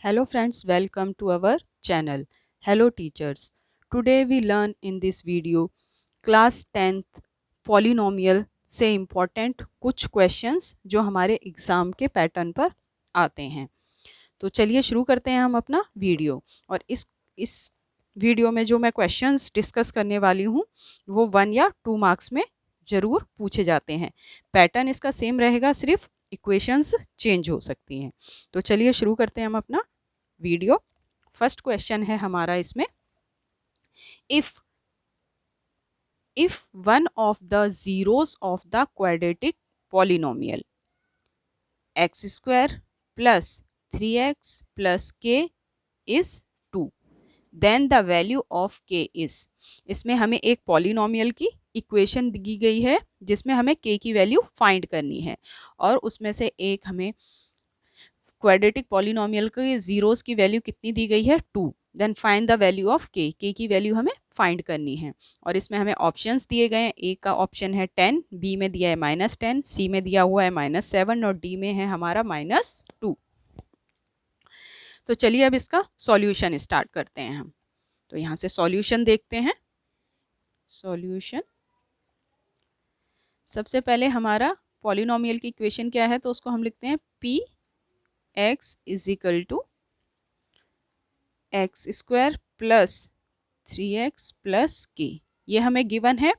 Hello friends, welcome to our channel. Hello teachers. Today we learn in this video class 10th polynomial से important कुछ questions जो हमारे exam के pattern पर आते हैं। तो चलिए शुरू करते हैं हम अपना वीडियो। और इस वीडियो में जो मैं क्वेश्चंस डिस्कस करने वाली हूँ वो 1 या 2 मार्क्स में ज़रूर पूछे जाते हैं। पैटर्न इसका सेम रहेगा, सिर्फ इक्वेशंस चेंज हो सकती हैं। तो चलिए शुरू करते हैं हम अपना वीडियो। फर्स्ट क्वेश्चन है हमारा इसमें, if one of the zeros of the quadratic polynomial X square plus 3x plus K is 2 then the value of K is. इसमें हमें एक पॉलिनोमियल की इक्वेशन दी गई है जिसमें हमें के की वैल्यू फाइंड करनी है, और उसमें से एक हमें क्वाड्रेटिक पॉलिनोमियल के जीरोस की वैल्यू कितनी दी गई है 2। Then find the value of K की वैल्यू हमें फाइंड करनी है। और इसमें हमें ऑप्शंस दिए गए हैं। ए का ऑप्शन है 10, बी में दिया है -10, सी में दिया हुआ है -7 और डी में है हमारा -2। तो चलिए अब इसका सॉल्यूशन स्टार्ट करते हैं हम। तो यहाँ से सॉल्यूशन देखते हैं। सॉल्यूशन, सबसे पहले हमारा पॉलिनोमियल की इक्वेशन क्या है, तो उसको हम लिखते हैं P x is equal to x square plus 3x plus K, ये हमें गिवन है।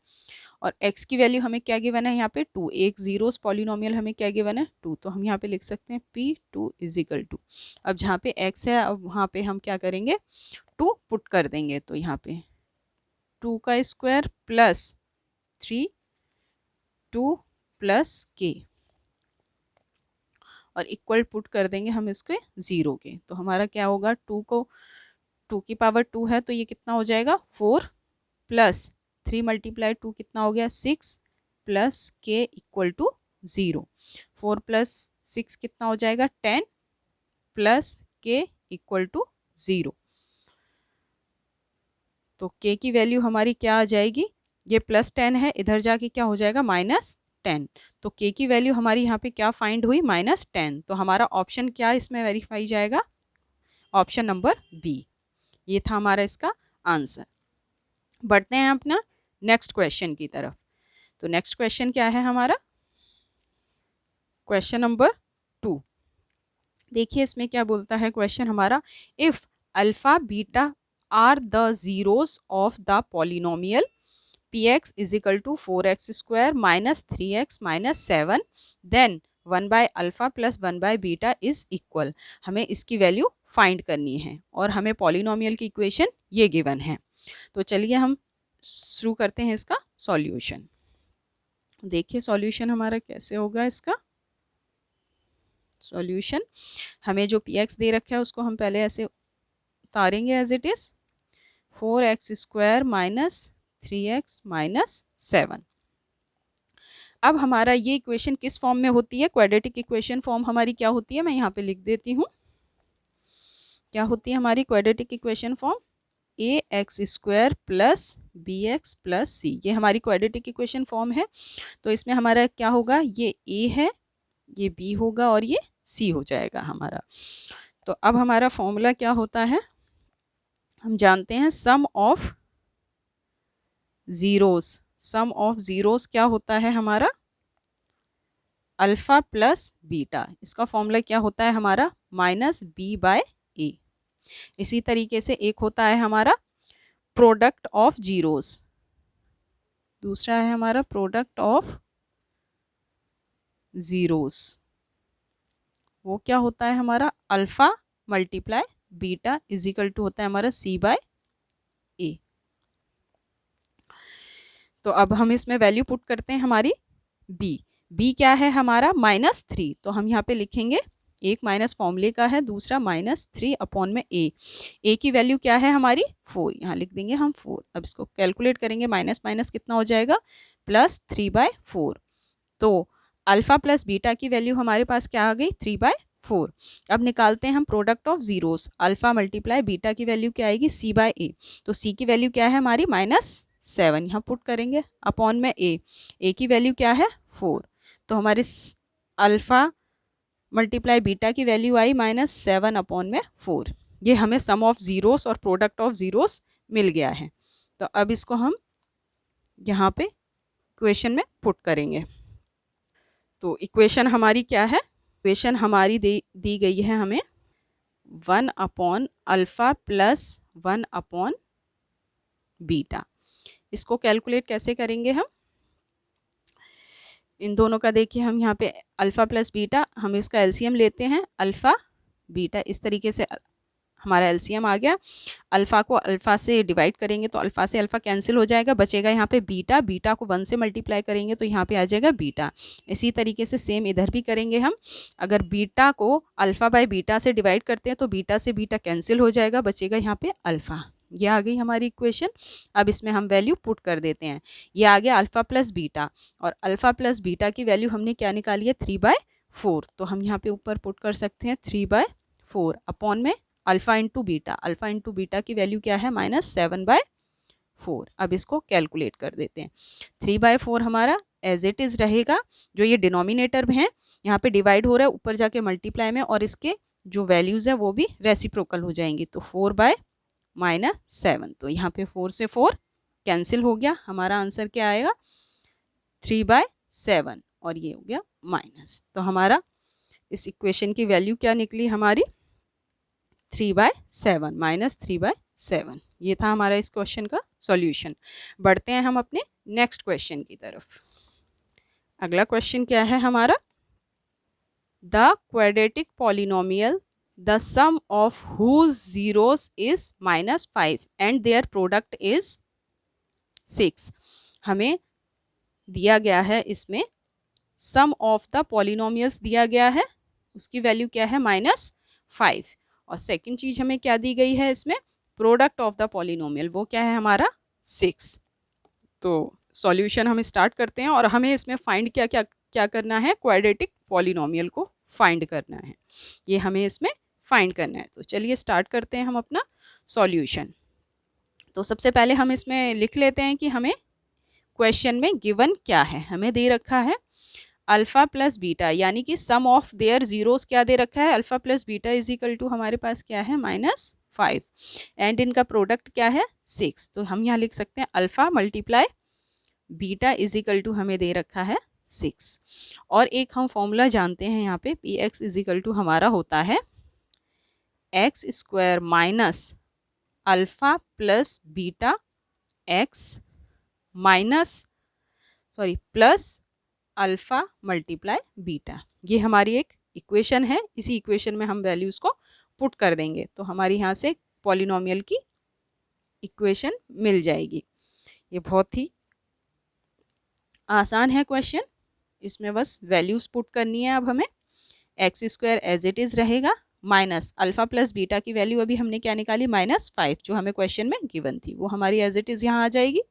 और x की वैल्यू हमें क्या गिवन है यहाँ पे 2, एक जीरोस पॉलिनोमियल हमें क्या गिवन है 2, तो हम यहाँ पे लिख सकते हैं P2 इज इक्वल टू, अब जहाँ पे x है अब वहाँ पे हम क्या करेंगे 2 पुट कर देंगे। तो यहाँ पे 2 का स्क्वायर प्लस 3 2 प्लस के, और इक्वल पुट कर देंगे हम इसके 0 के। तो हमारा क्या होगा 2 की पावर 2 है तो ये कितना हो जाएगा 4 प्लस 3 मल्टीप्लाई 2 कितना हो गया 6 प्लस के इक्वल टू 0। 4 प्लस 6 कितना हो जाएगा 10 प्लस के इक्वल टू 0। तो के की वैल्यू हमारी क्या आ जाएगी, ये +10 है, इधर जाके क्या हो जाएगा -10। तो के की वैल्यू हमारी यहाँ पे क्या फाइंड हुई -10। तो हमारा ऑप्शन क्या इसमें वेरीफाई जाएगा, ऑप्शन नंबर बी। ये था हमारा इसका आंसर। बढ़ते हैं अपना नेक्स्ट क्वेश्चन की तरफ। तो नेक्स्ट क्वेश्चन क्या है हमारा, क्वेश्चन नंबर 2। देखिए इसमें क्या बोलता है क्वेश्चन हमारा, if alpha beta are the zeros of the polynomial px is equal to 4x square minus 3x minus 7 then 1/अल्फा प्लस 1/बीटा इज इक्वल। हमें इसकी वैल्यू फाइंड करनी है और हमें पॉलिनोमियल की इक्वेशन ये गिवन है। तो चलिए हम शुरू करते हैं इसका सॉल्यूशन। देखिए सॉल्यूशन हमारा कैसे होगा इसका सॉल्यूशन। हमें जो px दे रखा है उसको हम पहले ऐसे उतारेंगे as it is 4x square minus 3x minus 7। अब हमारा ये इक्वेशन किस फॉर्म में होती है, क्वाड्रेटिक इक्वेशन फॉर्म हमारी क्या होती है, मैं यहाँ पे लिख देती हूँ। क्या होती है हमारी quadratic equation form, A X square plus B X plus C, ये हमारी क्वाड्रेटिक इक्वेशन फॉर्म है। तो इसमें हमारा क्या होगा, ये ए है, ये बी होगा और ये सी हो जाएगा हमारा। तो अब हमारा फॉर्मूला क्या होता है, हम जानते हैं sum of zeros. Sum of zeros क्या होता है हमारा, अल्फ़ा प्लस बीटा। इसका फॉर्मूला क्या होता है हमारा -b/a। इसी तरीके से एक होता है हमारा प्रोडक्ट ऑफ जीरोस, दूसरा है हमारा प्रोडक्ट ऑफ ज़ीरोस। वो क्या होता है हमारा alpha multiply beta is equal to होता है हमारा c/a। तो अब हम इसमें वैल्यू पुट करते हैं हमारी b क्या है हमारा -3। तो हम यहाँ पे लिखेंगे, एक माइनस फॉर्मूले का है, दूसरा -3/a की वैल्यू क्या है हमारी 4, यहाँ लिख देंगे हम 4। अब इसको कैलकुलेट करेंगे, माइनस माइनस कितना हो जाएगा +3/4। तो अल्फ़ा प्लस बीटा की वैल्यू हमारे पास क्या आ गई 3/4। अब निकालते हैं हम product of zeros, alpha multiply beta की वैल्यू क्या आएगी c/a। तो c की वैल्यू क्या है हमारी -7, यहाँ पुट करेंगे अपॉन में a की वैल्यू क्या है 4। तो हमारे अल्फ़ा मल्टीप्लाई बीटा की वैल्यू आई -7/4। ये हमें सम ऑफ ज़ीरोस और प्रोडक्ट ऑफ ज़ीरोस मिल गया है। तो अब इसको हम यहाँ पे इक्वेशन में पुट करेंगे। तो इक्वेशन हमारी क्या है? इक्वेशन हमारी दी गई है हमें 1/α प्लस 1/बीटा। इसको कैलकुलेट कैसे करेंगे हम? इन दोनों का देखिए, हम यहाँ पे अल्फ़ा प्लस बीटा, हम इसका एलसीएम लेते हैं। अल्फ़ा बीटा, इस तरीके से हमारा एलसीएम आ गया। अल्फ़ा को अल्फ़ा से डिवाइड करेंगे तो अल्फ़ा से अल्फ़ा कैंसिल हो जाएगा, बचेगा यहाँ पे बीटा। बीटा को 1 से मल्टीप्लाई करेंगे तो यहाँ पे आ जाएगा बीटा। इसी तरीके से सेम इधर भी करेंगे हम। अगर बीटा को अल्फ़ा बाय बीटा से डिवाइड करते हैं तो बीटा से बीटा कैंसिल हो जाएगा, बचेगा यहाँ पे अल्फ़ा। ये आ गई हमारी इक्वेशन। अब इसमें हम वैल्यू पुट कर देते हैं। ये आ गया अल्फ़ा प्लस बीटा, और अल्फ़ा प्लस बीटा की वैल्यू हमने क्या निकाली है? 3/4। तो हम यहाँ पे ऊपर पुट कर सकते हैं 3/4 अपॉन में alpha into beta. Alpha into beta की वैल्यू क्या है? -7/4। अब इसको कैलकुलेट कर देते हैं। 3/4 हमारा एज इट इज़ रहेगा। जो ये डिनोमिनेटर में है, यहाँ पे डिवाइड हो रहा है, ऊपर जाके मल्टीप्लाई में, और इसके जो वैल्यूज़ है वो भी रेसिप्रोकल हो जाएंगी। तो 4/-7, तो यहाँ पे 4 से 4 कैंसिल हो गया। हमारा आंसर क्या आएगा? 3/7, और ये हो गया माइनस। तो हमारा इस इक्वेशन की वैल्यू क्या निकली हमारी? 3/7 -3/7। ये था हमारा इस क्वेश्चन का सॉल्यूशन। बढ़ते हैं हम अपने नेक्स्ट क्वेश्चन की तरफ। अगला क्वेश्चन क्या है हमारा? The quadratic polynomial the sum of whose zeros is -5 and their product is 6। हमें दिया गया है, इसमें सम ऑफ द पॉलिनोमियल्स दिया गया है, उसकी वैल्यू क्या है? -5। और सेकंड चीज हमें क्या दी गई है इसमें? प्रोडक्ट ऑफ द पॉलिनोमियल, वो क्या है हमारा? 6। तो सॉल्यूशन हम स्टार्ट करते हैं, और हमें इसमें फाइंड क्या क्या क्या करना है? क्वाड्रेटिक पॉलिनोमियल को फाइंड करना है। ये हमें इसमें फाइंड करना है। तो चलिए स्टार्ट करते हैं हम अपना सॉल्यूशन। तो सबसे पहले हम इसमें लिख लेते हैं कि हमें क्वेश्चन में गिवन क्या है। हमें दे रखा है अल्फ़ा प्लस बीटा, यानी कि सम ऑफ देयर जीरोस क्या दे रखा है? Alpha plus beta is equal to हमारे पास क्या है? -5, एंड इनका प्रोडक्ट क्या है? 6। तो हम यहाँ लिख सकते हैं alpha multiply beta is equal to हमें दे रखा है 6। और एक हम फॉर्मूला जानते हैं यहाँ पे, P x is equal to हमारा होता है x² minus alpha plus beta x plus alpha multiply beta. ये हमारी एक इक्वेशन है। इसी इक्वेशन में हम वैल्यूज़ को पुट कर देंगे तो हमारी यहाँ से पॉलिनोमियल की इक्वेशन मिल जाएगी। ये बहुत ही आसान है क्वेश्चन। इसमें बस वैल्यूज़ पुट करनी है। अब हमें x² एज इट इज़ रहेगा, माइनस अल्फ़ा प्लस बीटा की वैल्यू अभी हमने क्या निकाली? -5, जो हमें क्वेश्चन में गिवन थी, वो हमारी एज इट इज़ यहाँ आ जाएगी।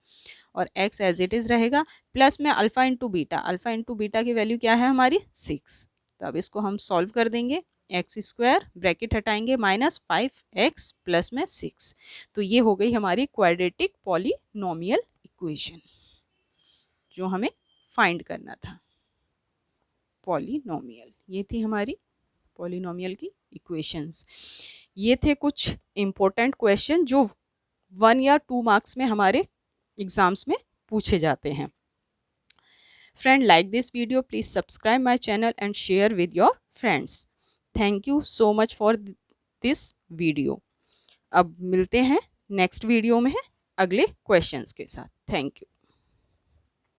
और x एज इट इज़ रहेगा, प्लस में alpha into beta. Alpha into beta की वैल्यू क्या है हमारी? 6। तो अब इसको हम सॉल्व कर देंगे। x² ब्रैकेट हटाएंगे, -5x प्लस में 6। तो ये हो गई हमारी क्वाड्रेटिक पॉलिनोमियल इक्वेशन जो हमें फाइंड करना था। पॉलिनोमियल, ये थी हमारी पॉलिनोमियल की इक्वेशंस। ये थे कुछ इम्पोर्टेंट क्वेश्चन जो 1 या 2 मार्क्स में हमारे एग्जाम्स में पूछे जाते हैं। Friend, like this video, please subscribe my channel and share with your friends. Thank you so much for this video. अब मिलते हैं नेक्स्ट वीडियो में अगले क्वेश्चंस के साथ। Thank you.